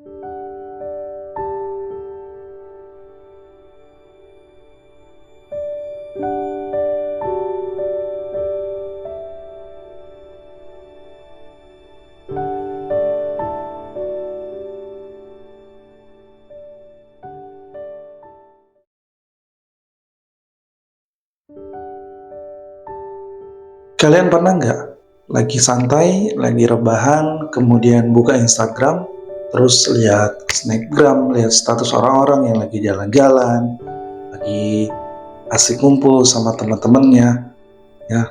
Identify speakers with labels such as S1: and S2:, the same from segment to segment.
S1: Kalian pernah nggak lagi santai, lagi rebahan, kemudian buka Instagram, terus lihat snapgram, lihat status orang-orang yang lagi jalan-jalan, lagi asik ngumpul sama teman-temannya, ya,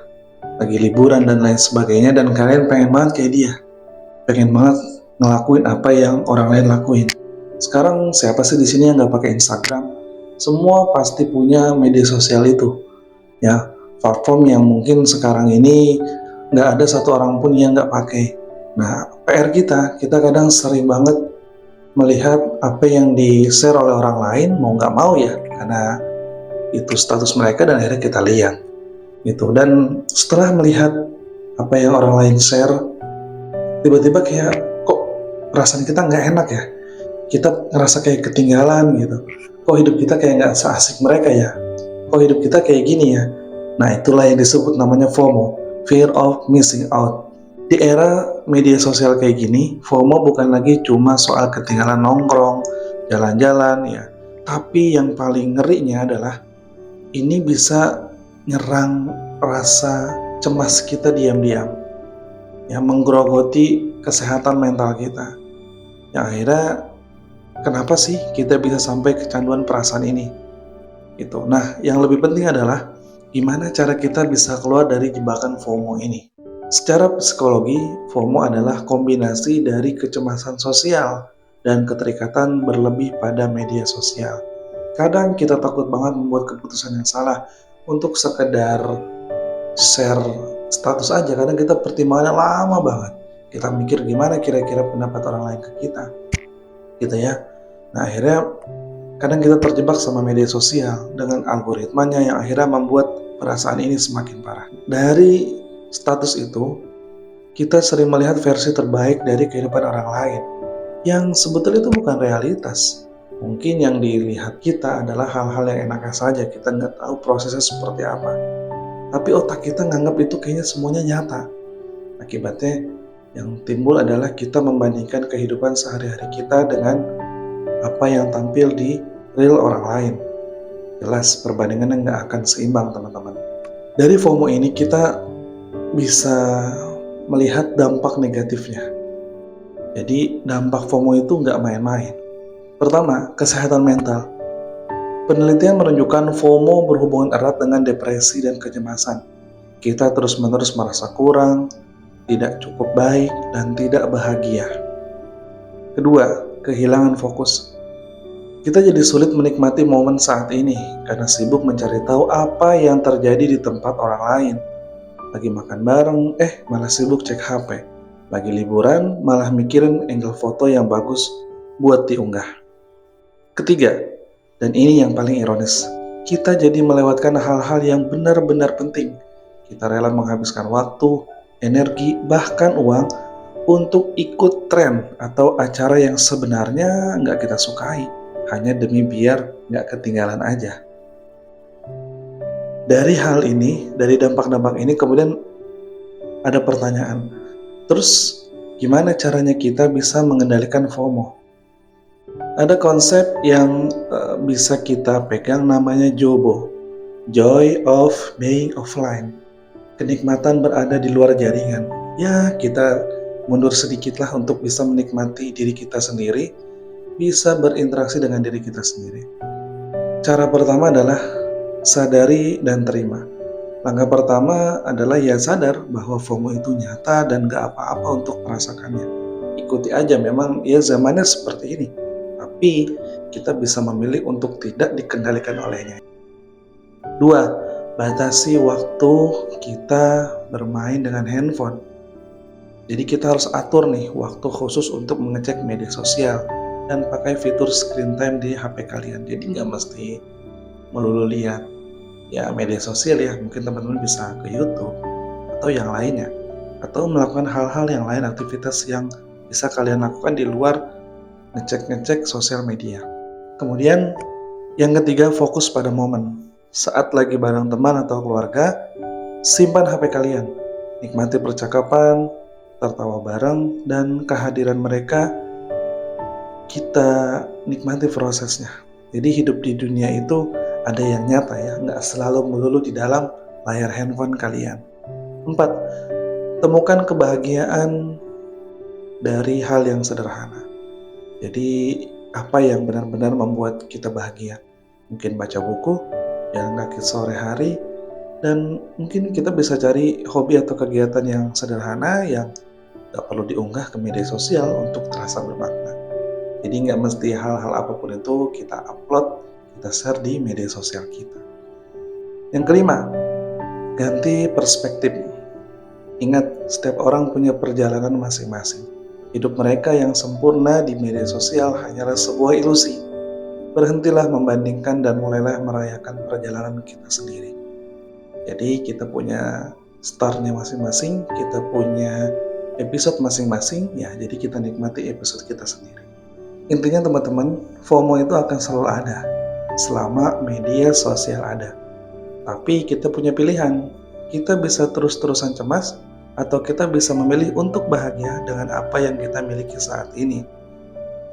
S1: lagi liburan dan lain sebagainya, dan kalian pengen banget kayak dia, pengen banget ngelakuin apa yang orang lain lakuin. Sekarang siapa sih di sini yang nggak pakai Instagram? Semua pasti punya media sosial itu, ya, platform yang mungkin sekarang ini nggak ada satu orang pun yang nggak pakai. Nah, PR kita kadang sering banget melihat apa yang di-share oleh orang lain, mau nggak mau ya, karena itu status mereka dan akhirnya kita lihat gitu. Dan setelah melihat apa yang orang lain share, tiba-tiba kayak kok perasaan kita nggak enak ya, kita ngerasa kayak ketinggalan gitu. Kok hidup kita kayak nggak seasik mereka ya, kok hidup kita kayak gini ya. Nah, itulah yang disebut namanya FOMO, Fear of Missing Out. Di era media sosial kayak gini, FOMO bukan lagi cuma soal ketinggalan nongkrong, jalan-jalan ya. Tapi yang paling ngerinya adalah ini bisa nyerang rasa cemas kita diam-diam, ya, menggerogoti kesehatan mental kita. Yang akhirnya, kenapa sih kita bisa sampai kecanduan perasaan ini? Itu. Nah, yang lebih penting adalah gimana cara kita bisa keluar dari jebakan FOMO ini. Secara psikologi, FOMO adalah kombinasi dari kecemasan sosial dan keterikatan berlebih pada media sosial. Kadang kita takut banget membuat keputusan yang salah untuk sekedar share status aja. Kadang kita pertimbangannya lama banget. Kita mikir gimana kira-kira pendapat orang lain ke kita, gitu ya. Nah, akhirnya kadang kita terjebak sama media sosial dengan algoritmanya yang akhirnya membuat perasaan ini semakin parah. Dari status itu, kita sering melihat versi terbaik dari kehidupan orang lain, yang sebetulnya itu bukan realitas. Mungkin yang dilihat kita adalah hal-hal yang enaknya saja, kita nggak tahu prosesnya seperti apa. Tapi otak kita nganggap itu kayaknya semuanya nyata. Akibatnya yang timbul adalah kita membandingkan kehidupan sehari-hari kita dengan apa yang tampil di real orang lain. Jelas perbandingannya nggak akan seimbang, teman-teman. Dari FOMO ini kita bisa melihat dampak negatifnya. Jadi dampak FOMO itu nggak main-main. Pertama, kesehatan mental. Penelitian menunjukkan FOMO berhubungan erat dengan depresi dan kecemasan. Kita terus-menerus merasa kurang, tidak cukup baik, dan tidak bahagia. Kedua, kehilangan fokus. Kita jadi sulit menikmati momen saat ini karena sibuk mencari tahu apa yang terjadi di tempat orang lain. Lagi makan bareng, malah sibuk cek HP. Lagi liburan, malah mikirin angle foto yang bagus buat diunggah. Ketiga, dan ini yang paling ironis, kita jadi melewatkan hal-hal yang benar-benar penting. Kita rela menghabiskan waktu, energi, bahkan uang untuk ikut tren atau acara yang sebenarnya nggak kita sukai, hanya demi biar nggak ketinggalan aja. Dari hal ini, dari dampak-dampak ini kemudian ada pertanyaan, terus gimana caranya kita bisa mengendalikan FOMO? Ada konsep yang bisa kita pegang namanya JOBO, Joy of Being Offline, kenikmatan berada di luar jaringan. Ya, kita mundur sedikitlah untuk bisa menikmati diri kita sendiri, bisa berinteraksi dengan diri kita sendiri. Cara pertama adalah sadari dan terima. Langkah pertama adalah ya sadar bahwa FOMO itu nyata dan gak apa-apa untuk merasakannya. Ikuti aja, memang ya zamannya seperti ini. Tapi kita bisa memilih untuk tidak dikendalikan olehnya. 2. Batasi waktu kita bermain dengan handphone. Jadi kita harus atur nih waktu khusus untuk mengecek media sosial dan pakai fitur screen time di HP kalian. Jadi nggak mesti melulu lihat ya media sosial ya, mungkin teman-teman bisa ke YouTube atau yang lainnya, atau melakukan hal-hal yang lain, aktivitas yang bisa kalian lakukan di luar ngecek-ngecek sosial media. Kemudian yang ketiga, fokus pada momen. Saat lagi bareng teman atau keluarga, simpan HP kalian. Nikmati percakapan, tertawa bareng, dan kehadiran mereka kita nikmati prosesnya. Jadi hidup di dunia itu ada yang nyata ya, nggak selalu melulu di dalam layar handphone kalian. 4. Temukan kebahagiaan dari hal yang sederhana. Jadi apa yang benar-benar membuat kita bahagia? Mungkin baca buku, jalan kaki sore hari, dan mungkin kita bisa cari hobi atau kegiatan yang sederhana yang gak perlu diunggah ke media sosial untuk terasa bermakna. Jadi nggak mesti hal-hal apapun itu kita upload, kita share di media sosial kita. Yang kelima, ganti perspektif. Ingat, setiap orang punya perjalanan masing-masing. Hidup mereka yang sempurna di media sosial hanyalah sebuah ilusi. Berhentilah membandingkan dan mulailah merayakan perjalanan kita sendiri. Jadi kita punya startnya masing-masing, kita punya episode masing-masing, ya jadi kita nikmati episode kita sendiri. Intinya teman-teman, FOMO itu akan selalu ada selama media sosial ada. Tapi kita punya pilihan, kita bisa terus-terusan cemas atau kita bisa memilih untuk bahagia dengan apa yang kita miliki saat ini.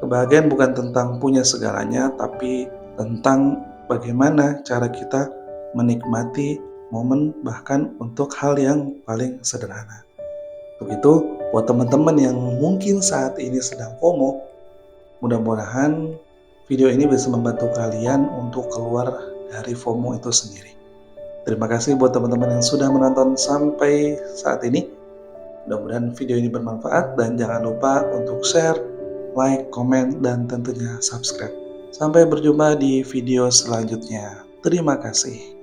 S1: Kebahagiaan bukan tentang punya segalanya, tapi tentang bagaimana cara kita menikmati momen bahkan untuk hal yang paling sederhana. Begitu buat teman-teman yang mungkin saat ini sedang FOMO, mudah-mudahan video ini bisa membantu kalian untuk keluar dari FOMO itu sendiri. Terima kasih buat teman-teman yang sudah menonton sampai saat ini. Mudah-mudahan video ini bermanfaat dan jangan lupa untuk share, like, komen, dan tentunya subscribe. Sampai berjumpa di video selanjutnya. Terima kasih.